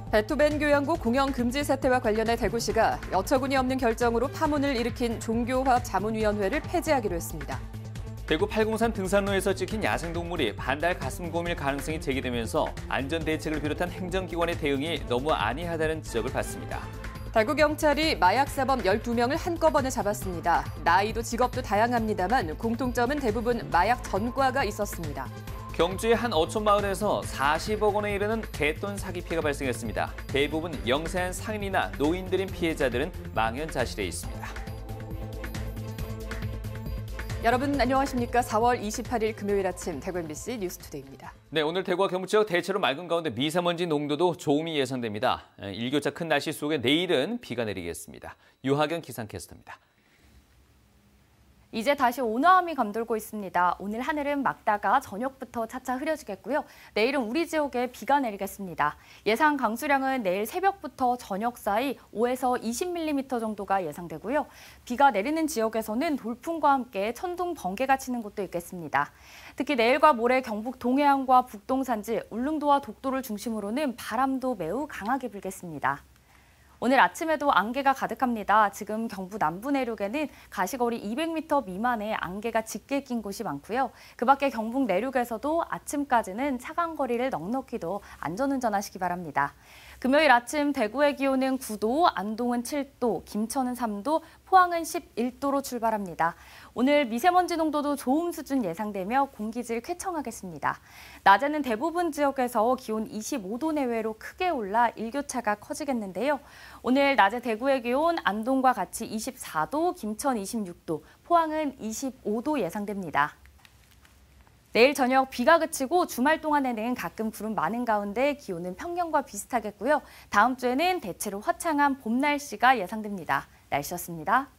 베토벤 교향곡 공연 금지 사태와 관련해 대구시가 여처구니 없는 결정으로 파문을 일으킨 종교화합 자문위원회를 폐지하기로 했습니다. 대구 팔공산 등산로에서 찍힌 야생동물이 반달 가슴곰일 가능성이 제기되면서 안전대책을 비롯한 행정기관의 대응이 너무 안이하다는 지적을 받습니다. 대구경찰이 마약사범 12명을 한꺼번에 잡았습니다. 나이도 직업도 다양합니다만 공통점은 대부분 마약 전과가 있었습니다. 경주의 한 어촌 마을에서 40억 원에 이르는 갯돈 사기 피해가 발생했습니다. 대부분 영세한 상인이나 노인들인 피해자들은 망연자실해 있습니다. 여러분 안녕하십니까? 4월 28일 금요일 아침 대구 MBC 뉴스투데이입니다. 네, 오늘 대구와 경북 지역 대체로 맑은 가운데 미세먼지 농도도 조음이 예상됩니다. 일교차 큰 날씨 속에 내일은 비가 내리겠습니다. 유하경 기상캐스터입니다. 이제 다시 온화함이 감돌고 있습니다. 오늘 하늘은 맑다가 저녁부터 차차 흐려지겠고요. 내일은 우리 지역에 비가 내리겠습니다. 예상 강수량은 내일 새벽부터 저녁 사이 5에서 20mm 정도가 예상되고요. 비가 내리는 지역에서는 돌풍과 함께 천둥, 번개가 치는 곳도 있겠습니다. 특히 내일과 모레 경북 동해안과 북동 산지, 울릉도와 독도를 중심으로는 바람도 매우 강하게 불겠습니다. 오늘 아침에도 안개가 가득합니다. 지금 경북 남부 내륙에는 가시거리 200m 미만의 안개가 짙게 낀 곳이 많고요. 그 밖에 경북 내륙에서도 아침까지는 차간 거리를 넉넉히도 안전운전하시기 바랍니다. 금요일 아침 대구의 기온은 9도, 안동은 7도, 김천은 3도, 포항은 11도로 출발합니다. 오늘 미세먼지 농도도 좋음 수준 예상되며 공기질 쾌청하겠습니다. 낮에는 대부분 지역에서 기온 25도 내외로 크게 올라 일교차가 커지겠는데요. 오늘 낮에 대구의 기온 안동과 같이 24도, 김천 26도, 포항은 25도 예상됩니다. 내일 저녁 비가 그치고 주말 동안에는 가끔 구름 많은 가운데 기온은 평년과 비슷하겠고요. 다음 주에는 대체로 화창한 봄 날씨가 예상됩니다. 날씨였습니다.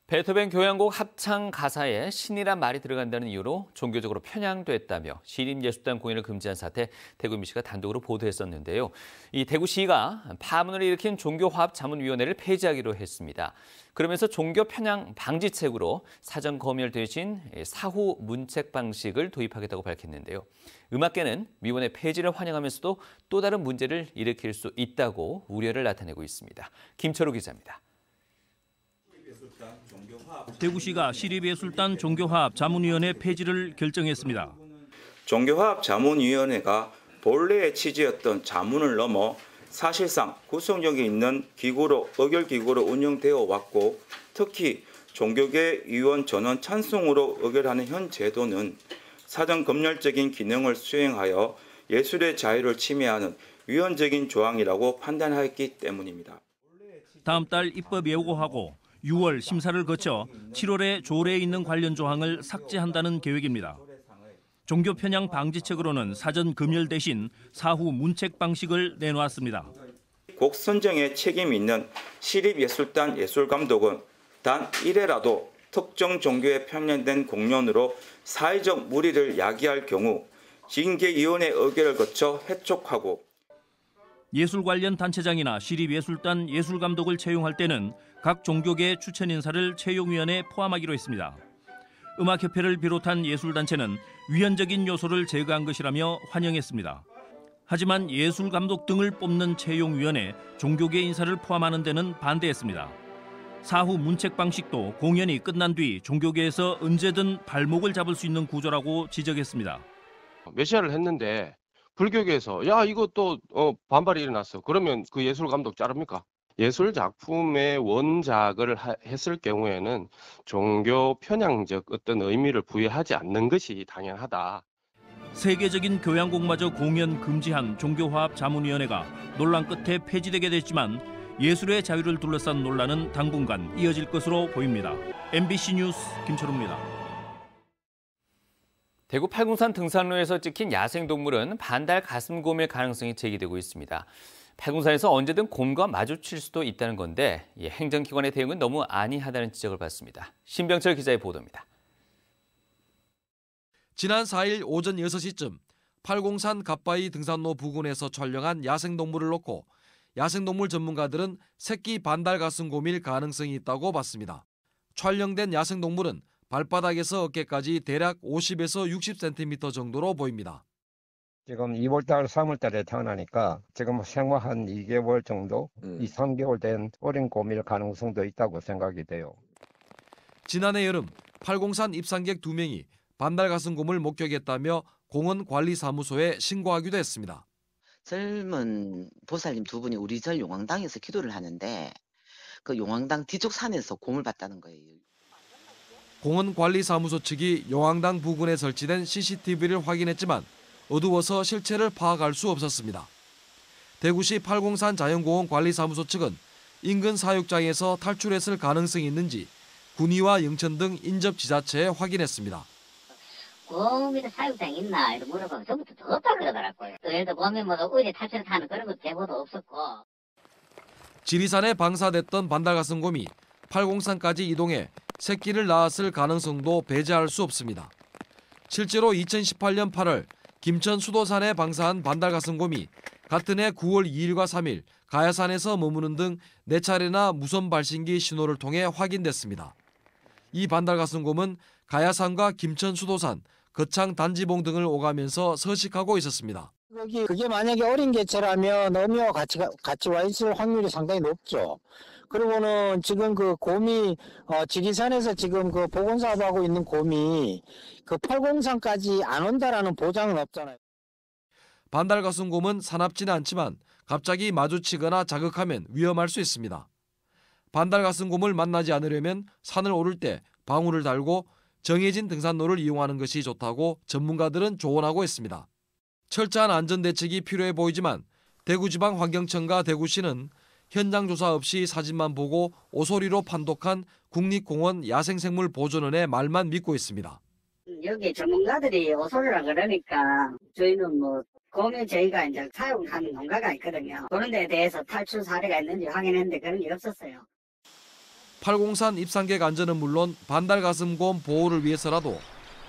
베토벤 교향곡 합창 가사에 신이란 말이 들어간다는 이유로 종교적으로 편향됐다며 시립예술단 공연을 금지한 사태 대구 MBC가 단독으로 보도했었는데요. 이 대구시가 파문을 일으킨 종교화합자문위원회를 폐지하기로 했습니다. 그러면서 종교 편향 방지책으로 사전 검열 대신 사후 문책 방식을 도입하겠다고 밝혔는데요. 음악계는 위원회 폐지를 환영하면서도 또 다른 문제를 일으킬 수 있다고 우려를 나타내고 있습니다. 김철우 기자입니다. 대구시가 시립예술단 종교화합 자문위원회 폐지를 결정했습니다. 종교화합 자문위원회가 본래의 취지였던 자문을 넘어 사실상 구성력이 있는 기구로 의결기구로 운영되어 왔고 특히 종교계 위원 전원 찬성으로 의결하는 현 제도는 사전 검열적인 기능을 수행하여 예술의 자유를 침해하는 위헌적인 조항이라고 판단하였기 때문입니다. 다음 달 입법 예고하고 6월 심사를 거쳐 7월에 조례에 있는 관련 조항을 삭제한다는 계획입니다. 종교 편향 방지책으로는 사전 검열 대신 사후 문책 방식을 내놓았습니다. 곡 선정에 책임이 있는 시립예술단 예술감독은 단 1회라도 특정 종교에 편향된 공연으로 사회적 무리를 야기할 경우 징계위원회 의결을 거쳐 해촉하고 예술 관련 단체장이나 시립예술단 예술감독을 채용할 때는 각 종교계 추천 인사를 채용위원회에 포함하기로 했습니다. 음악협회를 비롯한 예술단체는 위헌적인 요소를 제거한 것이라며 환영했습니다. 하지만 예술감독 등을 뽑는 채용위원회, 종교계 인사를 포함하는 데는 반대했습니다. 사후 문책 방식도 공연이 끝난 뒤 종교계에서 언제든 발목을 잡을 수 있는 구조라고 지적했습니다. 메시아를 했는데 불교계에서 야 이거 또 반발이 일어났어. 그러면 그 예술감독 자릅니까? 예술 작품의 원작을 했을 경우에는 종교 편향적 어떤 의미를 부여하지 않는 것이 당연하다. 세계적인 교향곡마저 공연 금지한 종교화합 자문위원회가 논란 끝에 폐지되게 됐지만 예술의 자유를 둘러싼 논란은 당분간 이어질 것으로 보입니다. MBC 뉴스 김철우입니다. 대구 팔공산 등산로에서 찍힌 야생동물은 반달 가슴곰일 가능성이 제기되고 있습니다. 팔공산에서 언제든 곰과 마주칠 수도 있다는 건데 행정기관의 대응은 너무 안이하다는 지적을 받습니다. 신병철 기자의 보도입니다. 지난 4일 오전 6시쯤 팔공산 갓바위 등산로 부근에서 촬영한 야생동물을 놓고 야생동물 전문가들은 새끼 반달 가슴곰일 가능성이 있다고 봤습니다. 촬영된 야생동물은 발바닥에서 어깨까지 대략 50에서 60cm 정도로 보입니다. 지금 2월달, 3월달에 태어나니까 지금 생후 한 2개월 정도, 2, 3개월 된 어린 곰일 가능성도 있다고 생각이 돼요. 지난해 여름 팔공산 입산객 2명이 반달가슴곰을 목격했다며 공원관리사무소에 신고하기도 했습니다. 젊은 보살님 2분이 우리 절 용왕당에서 기도를 하는데 그 용왕당 뒤쪽 산에서 곰을 봤다는 거예요. 공원관리사무소 측이 용왕당 부근에 설치된 CCTV를 확인했지만 어두워서 실체를 파악할 수 없었습니다. 대구시 팔공산 자연공원 관리사무소 측은 인근 사육장에서 탈출했을 가능성이 있는지 군위와 영천 등 인접 지자체에 확인했습니다. 곰이 사육장이 있나 이렇게 물어보면 전부터 더 없다 그러더라고요. 또 예를 들어 곰이 뭐 어디 탈출하는 그런 것도 제보도 없었고. 지리산에 방사됐던 반달가슴곰이 팔공산까지 이동해 새끼를 낳았을 가능성도 배제할 수 없습니다. 실제로 2018년 8월 김천 수도산에 방사한 반달가슴곰이 같은 해 9월 2일과 3일 가야산에서 머무는 등 4차례나 무선 발신기 신호를 통해 확인됐습니다. 이 반달가슴곰은 가야산과 김천 수도산, 거창 단지봉 등을 오가면서 서식하고 있었습니다. 그게 만약에 어린 개체라면 어미와 같이 와 있을 확률이 상당히 높죠. 그리고는 지금 그 곰이 지리산에서 지금 그 보건사업하고 있는 곰이 그 팔공산까지 안 온다라는 보장은 없잖아요. 반달가슴곰은 사납지는 않지만 갑자기 마주치거나 자극하면 위험할 수 있습니다. 반달가슴곰을 만나지 않으려면 산을 오를 때 방울을 달고 정해진 등산로를 이용하는 것이 좋다고 전문가들은 조언하고 있습니다. 철저한 안전대책이 필요해 보이지만 대구지방환경청과 대구시는 현장 조사 없이 사진만 보고 오소리로 판독한 국립공원 야생생물보존원의 말만 믿고 있습니다. 여기 전문가들이 오소리라 그러니까 저희는 뭐 곰이 저희가 이제 사육하는 농가가 있거든요. 그런 데에 대해서 탈출 사례가 있는지 확인했는데 그런 게 없었어요. 팔공산 입산객 안전은 물론 반달가슴곰 보호를 위해서라도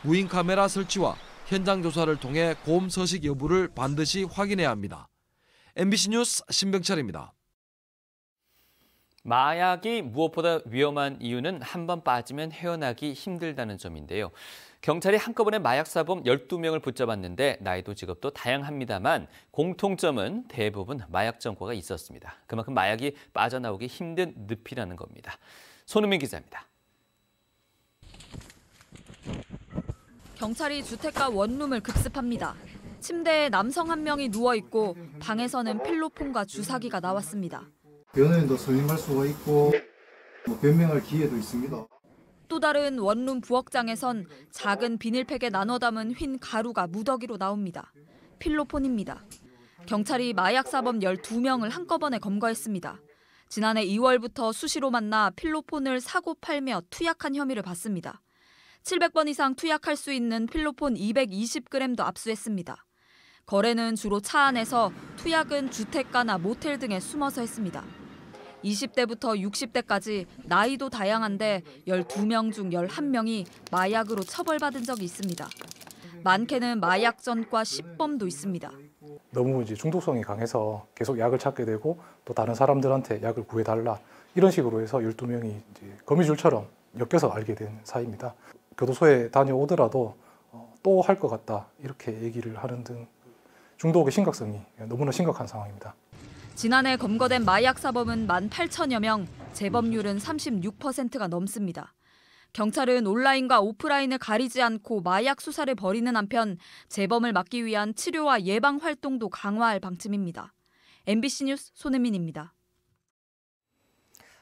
무인 카메라 설치와 현장 조사를 통해 곰 서식 여부를 반드시 확인해야 합니다. MBC 뉴스 신병철입니다. 마약이 무엇보다 위험한 이유는 한 번 빠지면 헤어나기 힘들다는 점인데요. 경찰이 한꺼번에 마약사범 12명을 붙잡았는데 나이도 직업도 다양합니다만 공통점은 대부분 마약 전과가 있었습니다. 그만큼 마약이 빠져나오기 힘든 늪이라는 겁니다. 손은민 기자입니다. 경찰이 주택가 원룸을 급습합니다. 침대에 남성 한 명이 누워있고 방에서는 필로폰과 주사기가 나왔습니다. 변호인도 선임할 수가 있고 변명할 기회도 있습니다. 또 다른 원룸 부엌장에선 작은 비닐팩에 나눠 담은 휜 가루가 무더기로 나옵니다. 필로폰입니다. 경찰이 마약사범 12명을 한꺼번에 검거했습니다. 지난해 2월부터 수시로 만나 필로폰을 사고 팔며 투약한 혐의를 받습니다. 700번 이상 투약할 수 있는 필로폰 220g도 압수했습니다. 거래는 주로 차 안에서, 투약은 주택가나 모텔 등에 숨어서 했습니다. 20대부터 60대까지 나이도 다양한데 12명 중 11명이 마약으로 처벌받은 적이 있습니다. 많게는 마약 전과 10범도 있습니다. 너무 이제 중독성이 강해서 계속 약을 찾게 되고 또 다른 사람들한테 약을 구해달라 이런 식으로 해서 12명이 이제 거미줄처럼 엮여서 알게 된 사이입니다. 교도소에 다녀오더라도 또 할 것 같다 이렇게 얘기를 하는 등 중독의 심각성이 너무나 심각한 상황입니다. 지난해 검거된 마약 사범은 18,000여 명, 재범률은 36%가 넘습니다. 경찰은 온라인과 오프라인을 가리지 않고 마약 수사를 벌이는 한편 재범을 막기 위한 치료와 예방 활동도 강화할 방침입니다. MBC 뉴스 손은민입니다.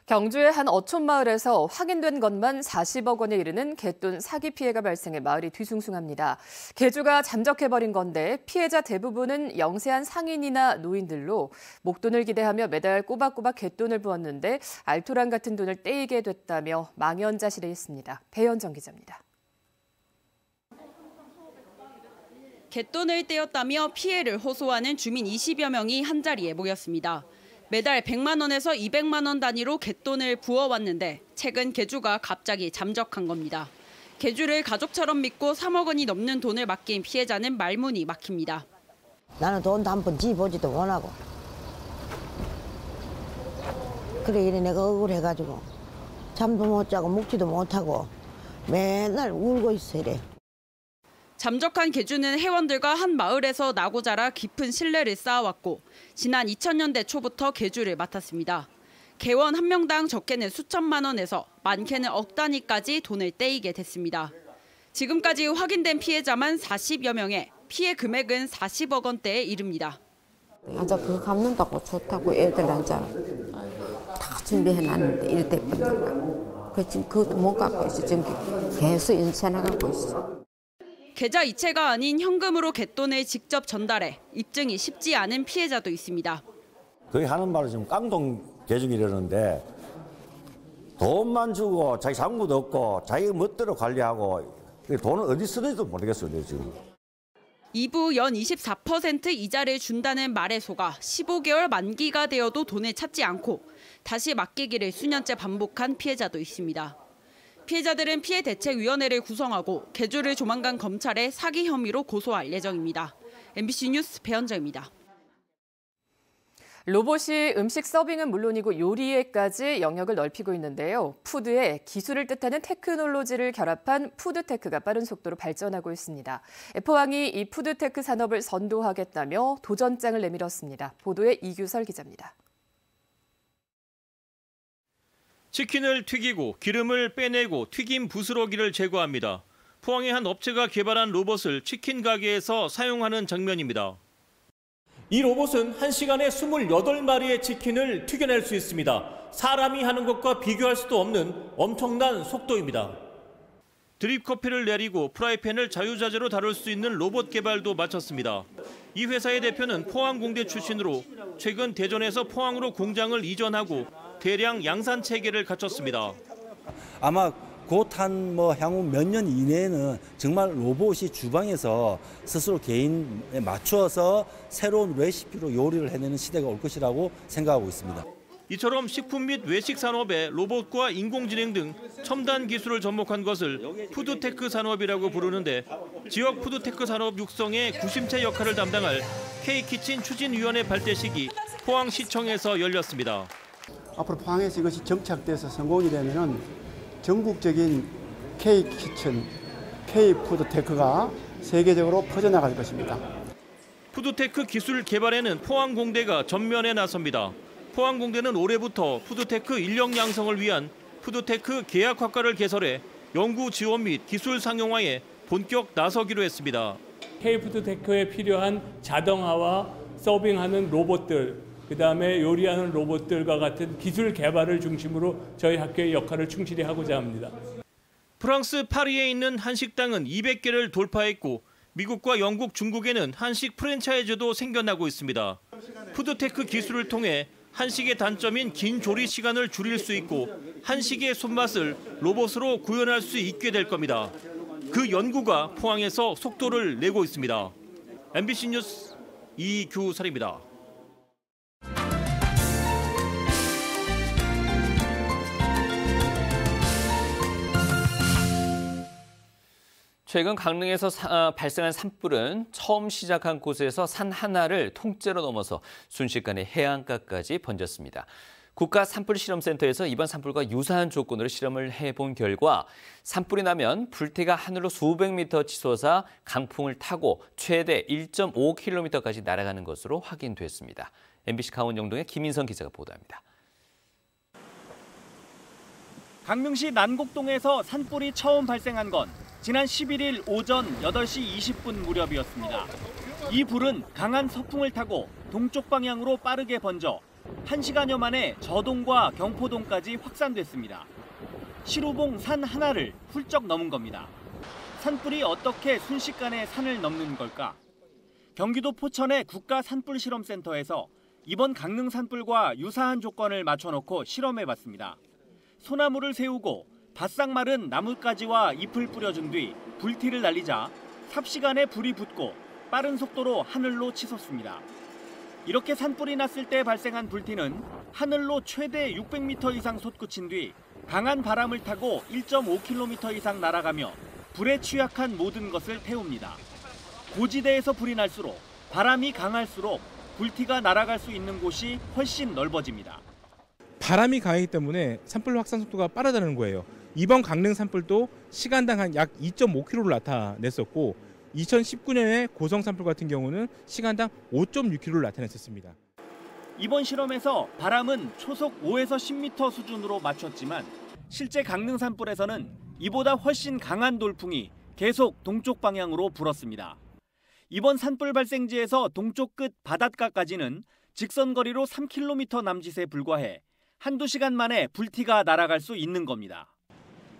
경주의 한 어촌마을에서 확인된 것만 40억 원에 이르는 갯돈 사기 피해가 발생해 마을이 뒤숭숭합니다. 개주가 잠적해버린 건데 피해자 대부분은 영세한 상인이나 노인들로 목돈을 기대하며 매달 꼬박꼬박 갯돈을 부었는데 알토란 같은 돈을 떼이게 됐다며 망연자실했습니다. 배현정 기자입니다. 갯돈을 떼었다며 피해를 호소하는 주민 20여 명이 한자리에 모였습니다. 매달 100만 원에서 200만 원 단위로 갯돈을 부어왔는데 최근 개주가 갑자기 잠적한 겁니다. 개주를 가족처럼 믿고 3억 원이 넘는 돈을 맡긴 피해자는 말문이 막힙니다. 나는 돈도 한 번 지보지도 못하고 그래 이래 내가 억울해가지고 잠도 못 자고 먹지도 못하고 맨날 울고 있어 이래. 잠적한 개주는 회원들과 한 마을에서 나고 자라 깊은 신뢰를 쌓아왔고 지난 2000년대 초부터 개주를 맡았습니다. 개원 한 명당 적게는 수천만 원에서 많게는 억 단위까지 돈을 떼이게 됐습니다. 지금까지 확인된 피해자만 40여 명에 피해 금액은 40억 원대에 이릅니다. 앉아 그거 갚는다고 좋다고 애들한테 다 준비해놨는데 이럴 때 그 지금 그것도 못 갚고 있어. 지금 계속 연체 나가고 있어. 계좌 이체가 아닌 현금으로 갯돈을 직접 전달해 입증이 쉽지 않은 피해자도 있습니다. 거의 하는 말은 지금 깡통 계정이라는데 돈만 주고 자기 잔고도 없고 자기 멋대로 관리하고 돈을 어디 쓰는지도 모르겠어요 지금. 2부 연 24% 이자를 준다는 말에 속아 15개월 만기가 되어도 돈을 찾지 않고 다시 맡기기를 수년째 반복한 피해자도 있습니다. 피해자들은 피해대책위원회를 구성하고 개주를 조만간 검찰에 사기 혐의로 고소할 예정입니다. MBC 뉴스 배현정입니다. 로봇이 음식 서빙은 물론이고 요리에까지 영역을 넓히고 있는데요. 푸드에 기술을 뜻하는 테크놀로지를 결합한 푸드테크가 빠른 속도로 발전하고 있습니다. 포항이 이 푸드테크 산업을 선도하겠다며 도전장을 내밀었습니다. 보도에 이규설 기자입니다. 치킨을 튀기고 기름을 빼내고 튀김 부스러기를 제거합니다. 포항의 한 업체가 개발한 로봇을 치킨 가게에서 사용하는 장면입니다. 이 로봇은 1시간에 28마리의 치킨을 튀겨낼 수 있습니다. 사람이 하는 것과 비교할 수도 없는 엄청난 속도입니다. 드립커피를 내리고 프라이팬을 자유자재로 다룰 수 있는 로봇 개발도 마쳤습니다. 이 회사의 대표는 포항공대 출신으로 최근 대전에서 포항으로 공장을 이전하고 대량 양산 체계를 갖췄습니다. 아마 곧 한 향후 몇 년 이내에는 정말 로봇이 주방에서 스스로 개인에 맞춰서 새로운 레시피로 요리를 해내는 시대가 올 것이라고 생각하고 있습니다. 이처럼 식품 및 외식 산업에 로봇과 인공지능 등 첨단 기술을 접목한 것을 푸드테크 산업이라고 부르는데 지역 푸드테크 산업 육성의 구심체 역할을 담당할 K키친 추진위원회 발대식이 포항시청에서 열렸습니다. 앞으로 포항에서 이것이 정착돼서 성공이 되면은 전국적인 K키친, K푸드테크가 세계적으로 퍼져나갈 것입니다. 푸드테크 기술 개발에는 포항공대가 전면에 나섭니다. 포항공대는 올해부터 푸드테크 인력 양성을 위한 푸드테크 계약학과를 개설해 연구 지원 및 기술 상용화에 본격 나서기로 했습니다. K푸드테크에 필요한 자동화와 서빙하는 로봇들, 그다음에 요리하는 로봇들과 같은 기술 개발을 중심으로 저희 학교의 역할을 충실히 하고자 합니다. 프랑스 파리에 있는 한식당은 200개를 돌파했고 미국과 영국, 중국에는 한식 프랜차이즈도 생겨나고 있습니다. 푸드테크 기술을 통해 한식의 단점인 긴 조리 시간을 줄일 수 있고 한식의 손맛을 로봇으로 구현할 수 있게 될 겁니다. 그 연구가 포항에서 속도를 내고 있습니다. MBC 뉴스 이규설입니다. 최근 강릉에서 발생한 산불은 처음 시작한 곳에서 산 하나를 통째로 넘어서 순식간에 해안가까지 번졌습니다. 국가산불실험센터에서 이번 산불과 유사한 조건으로 실험을 해본 결과 산불이 나면 불태가 하늘로 수백 미터 치솟아 강풍을 타고 최대 1.5km까지 날아가는 것으로 확인됐습니다. MBC 강원 영동의 김인성 기자가 보도합니다. 강릉시 난곡동에서 산불이 처음 발생한 건 지난 11일 오전 8시 20분 무렵이었습니다. 이 불은 강한 서풍을 타고 동쪽 방향으로 빠르게 번져 1시간여 만에 저동과 경포동까지 확산됐습니다. 시루봉 산 하나를 훌쩍 넘은 겁니다. 산불이 어떻게 순식간에 산을 넘는 걸까? 경기도 포천의 국가산불실험센터에서 이번 강릉 산불과 유사한 조건을 맞춰놓고 실험해봤습니다. 소나무를 세우고 바싹 마른 나뭇가지와 잎을 뿌려준 뒤 불티를 날리자 삽시간에 불이 붙고 빠른 속도로 하늘로 치솟습니다. 이렇게 산불이 났을 때 발생한 불티는 하늘로 최대 600m 이상 솟구친 뒤 강한 바람을 타고 1.5km 이상 날아가며 불에 취약한 모든 것을 태웁니다. 고지대에서 불이 날수록 바람이 강할수록 불티가 날아갈 수 있는 곳이 훨씬 넓어집니다. 바람이 강하기 때문에 산불 확산 속도가 빠르다는 거예요. 이번 강릉 산불도 시간당 약 2.5km를 나타냈었고 2019년에 고성 산불 같은 경우는 시간당 5.6km를 나타냈었습니다. 이번 실험에서 바람은 초속 5에서 10m 수준으로 맞췄지만 실제 강릉 산불에서는 이보다 훨씬 강한 돌풍이 계속 동쪽 방향으로 불었습니다. 이번 산불 발생지에서 동쪽 끝 바닷가까지는 직선 거리로 3km 남짓에 불과해 한두 시간 만에 불티가 날아갈 수 있는 겁니다.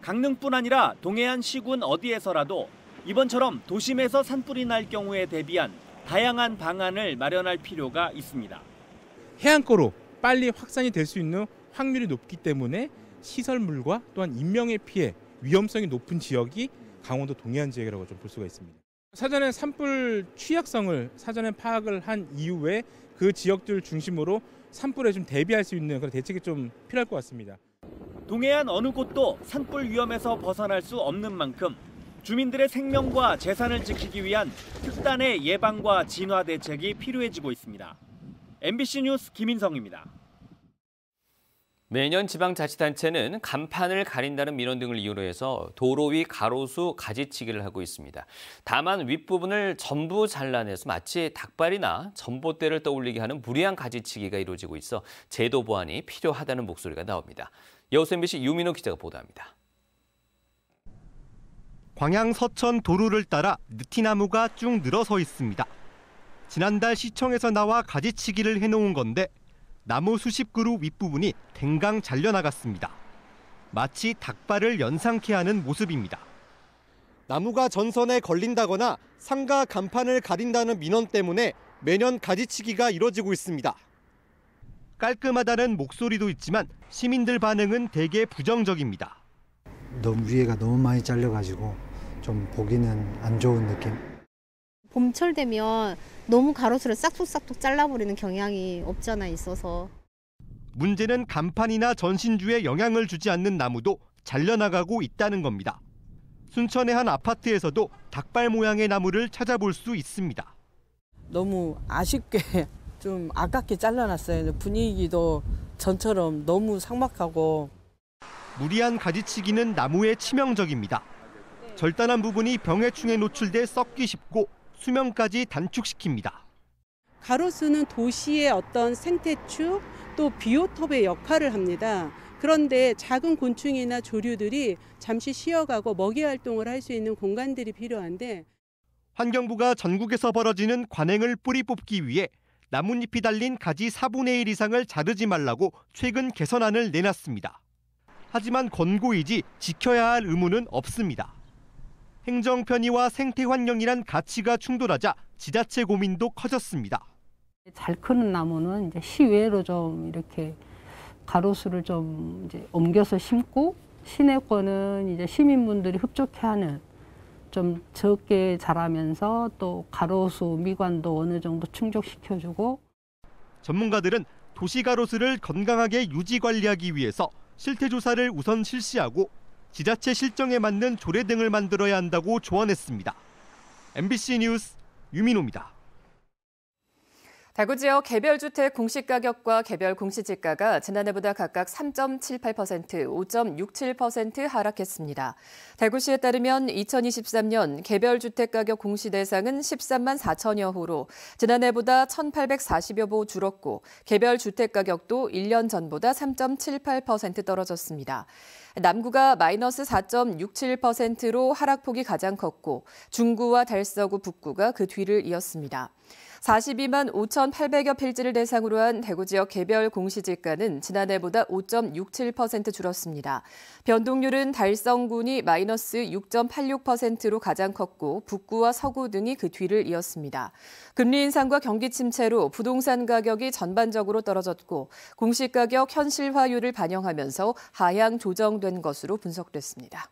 강릉뿐 아니라 동해안 시군 어디에서라도 이번처럼 도심에서 산불이 날 경우에 대비한 다양한 방안을 마련할 필요가 있습니다. 해안가로 빨리 확산이 될 수 있는 확률이 높기 때문에 시설물과 또한 인명의 피해, 위험성이 높은 지역이 강원도 동해안 지역이라고 좀 볼 수가 있습니다. 사전에 산불 취약성을 사전에 파악을 한 이후에 그 지역들 중심으로 산불에 좀 대비할 수 있는 그런 대책이 좀 필요할 것 같습니다. 동해안 어느 곳도 산불 위험에서 벗어날 수 없는 만큼 주민들의 생명과 재산을 지키기 위한 특단의 예방과 진화 대책이 필요해지고 있습니다. MBC 뉴스 김인성입니다. 매년 지방자치단체는 간판을 가린다는 민원 등을 이유로 해서 도로 위 가로수 가지치기를 하고 있습니다. 다만 윗부분을 전부 잘라내서 마치 닭발이나 전봇대를 떠올리게 하는 무리한 가지치기가 이루어지고 있어 제도 보완이 필요하다는 목소리가 나옵니다. 여수 MBC 유민호 기자가 보도합니다. 광양 서천 도로를 따라 느티나무가 쭉 늘어서 있습니다. 지난달 시청에서 나와 가지치기를 해놓은 건데 나무 수십 그루 윗부분이 댕강 잘려나갔습니다. 마치 닭발을 연상케 하는 모습입니다. 나무가 전선에 걸린다거나 상가 간판을 가린다는 민원 때문에 매년 가지치기가 이뤄지고 있습니다. 깔끔하다는 목소리도 있지만 시민들 반응은 대개 부정적입니다. 너무 위에가 너무 많이 잘려가지고 좀 보기는 안 좋은 느낌. 봄철 되면 너무 가로수를 싹둑싹둑 잘라버리는 경향이 없잖아 있어서. 문제는 간판이나 전신주에 영향을 주지 않는 나무도 잘려나가고 있다는 겁니다. 순천의 한 아파트에서도 닭발 모양의 나무를 찾아볼 수 있습니다. 너무 아쉽게 좀 아깝게 잘라놨어요. 분위기도 전처럼 너무 삭막하고. 무리한 가지치기는 나무에 치명적입니다. 절단한 부분이 병해충에 노출돼 썩기 쉽고 수명까지 단축시킵니다. 가로수는 도시의 어떤 생태축 또 비오톱의 역할을 합니다. 그런데 작은 곤충이나 조류들이 잠시 쉬어가고 먹이 활동을 할 수 있는 공간들이 필요한데 환경부가 전국에서 벌어지는 관행을 뿌리 뽑기 위해 나뭇잎이 달린 가지 4분의 1 이상을 자르지 말라고 최근 개선안을 내놨습니다. 하지만 권고이지 지켜야 할 의무는 없습니다. 행정 편의와 생태 환경이란 가치가 충돌하자 지자체 고민도 커졌습니다. 잘 크는 나무는 이제 시외로 좀 이렇게 가로수를 좀 이제 옮겨서 심고 시내권은 이제 시민분들이 흡족해하는 좀 적게 자라면서 또 가로수 미관도 어느 정도 충족시켜주고. 전문가들은 도시 가로수를 건강하게 유지 관리하기 위해서 실태 조사를 우선 실시하고 지자체 실정에 맞는 조례 등을 만들어야 한다고 조언했습니다. MBC 뉴스 유민호입니다. 대구 지역 개별주택 공시가격과 개별 공시지가가 지난해보다 각각 3.78%, 5.67% 하락했습니다. 대구시에 따르면 2023년 개별주택가격 공시 대상은 13만 4천여 호로 지난해보다 1,840여 호 줄었고 개별주택가격도 1년 전보다 3.78% 떨어졌습니다. 남구가 마이너스 4.67%로 하락폭이 가장 컸고 중구와 달서구, 북구가 그 뒤를 이었습니다. 42만 5,800여 필지를 대상으로 한 대구 지역 개별 공시지가는 지난해보다 5.67% 줄었습니다. 변동률은 달성군이 마이너스 6.86%로 가장 컸고 북구와 서구 등이 그 뒤를 이었습니다. 금리 인상과 경기 침체로 부동산 가격이 전반적으로 떨어졌고 공시가격 현실화율을 반영하면서 하향 조정된 것으로 분석됐습니다.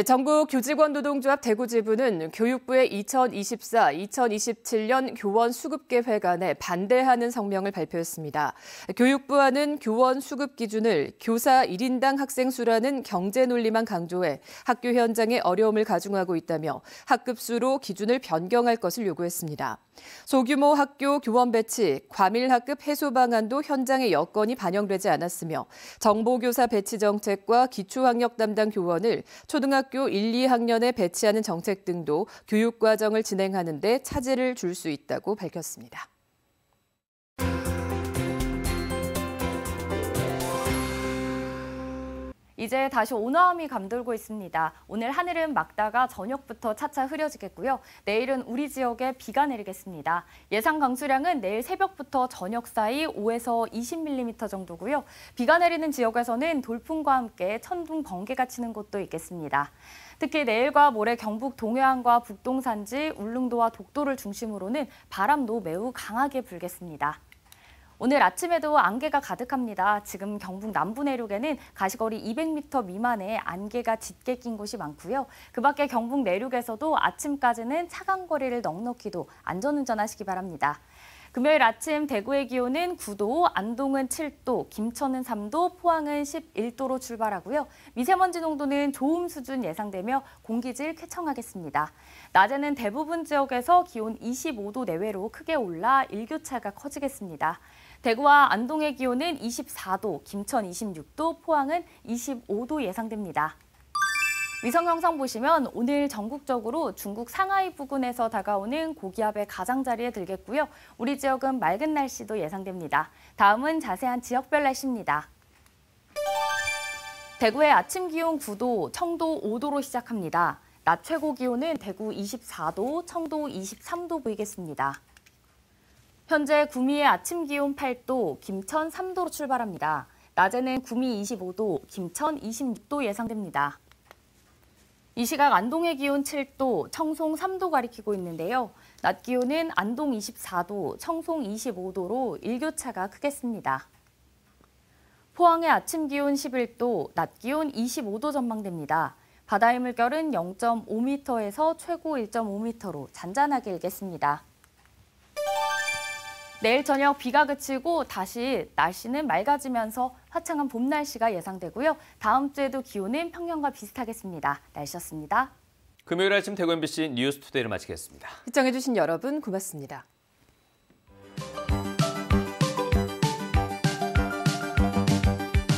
전국교직원노동조합 대구지부는 교육부의 2024-2027년 교원 수급계획안에 반대하는 성명을 발표했습니다. 교육부와는 교원 수급 기준을 교사 1인당 학생 수라는 경제 논리만 강조해 학교 현장에 어려움을 가중하고 있다며 학급수로 기준을 변경할 것을 요구했습니다. 소규모 학교 교원 배치, 과밀학급 해소 방안도 현장의 여건이 반영되지 않았으며 정보교사 배치 정책과 기초학력 담당 교원을 초등학교 초등학교 1, 2학년에 배치하는 정책 등도 교육과정을 진행하는 데 차질을 줄 수 있다고 밝혔습니다. 이제 다시 온화함이 감돌고 있습니다. 오늘 하늘은 맑다가 저녁부터 차차 흐려지겠고요. 내일은 우리 지역에 비가 내리겠습니다. 예상 강수량은 내일 새벽부터 저녁 사이 5에서 20mm 정도고요. 비가 내리는 지역에서는 돌풍과 함께 천둥, 번개가 치는 곳도 있겠습니다. 특히 내일과 모레 경북 동해안과 북동 산지, 울릉도와 독도를 중심으로는 바람도 매우 강하게 불겠습니다. 오늘 아침에도 안개가 가득합니다. 지금 경북 남부 내륙에는 가시거리 200m 미만의 안개가 짙게 낀 곳이 많고요. 그 밖에 경북 내륙에서도 아침까지는 차간 거리를 넉넉히도 안전운전하시기 바랍니다. 금요일 아침 대구의 기온은 9도, 안동은 7도, 김천은 3도, 포항은 11도로 출발하고요. 미세먼지 농도는 좋음 수준 예상되며 공기질 쾌청하겠습니다. 낮에는 대부분 지역에서 기온 25도 내외로 크게 올라 일교차가 커지겠습니다. 대구와 안동의 기온은 24도, 김천 26도, 포항은 25도 예상됩니다. 위성 영상 보시면 오늘 전국적으로 중국 상하이 부근에서 다가오는 고기압의 가장자리에 들겠고요. 우리 지역은 맑은 날씨도 예상됩니다. 다음은 자세한 지역별 날씨입니다. 대구의 아침 기온 9도, 청도 5도로 시작합니다. 낮 최고 기온은 대구 24도, 청도 23도 보이겠습니다. 현재 구미의 아침 기온 8도, 김천 3도로 출발합니다. 낮에는 구미 25도, 김천 26도 예상됩니다. 이 시각 안동의 기온 7도, 청송 3도 가리키고 있는데요. 낮 기온은 안동 24도, 청송 25도로 일교차가 크겠습니다. 포항의 아침 기온 11도, 낮 기온 25도 전망됩니다. 바다의 물결은 0.5m에서 최고 1.5m로 잔잔하게 일겠습니다. 내일 저녁 비가 그치고 다시 날씨는 맑아지면서 화창한 봄 날씨가 예상되고요. 다음 주에도 기온은 평년과 비슷하겠습니다. 날씨였습니다. 금요일 아침 대구 MBC 뉴스투데이를 마치겠습니다. 시청해주신 여러분 고맙습니다.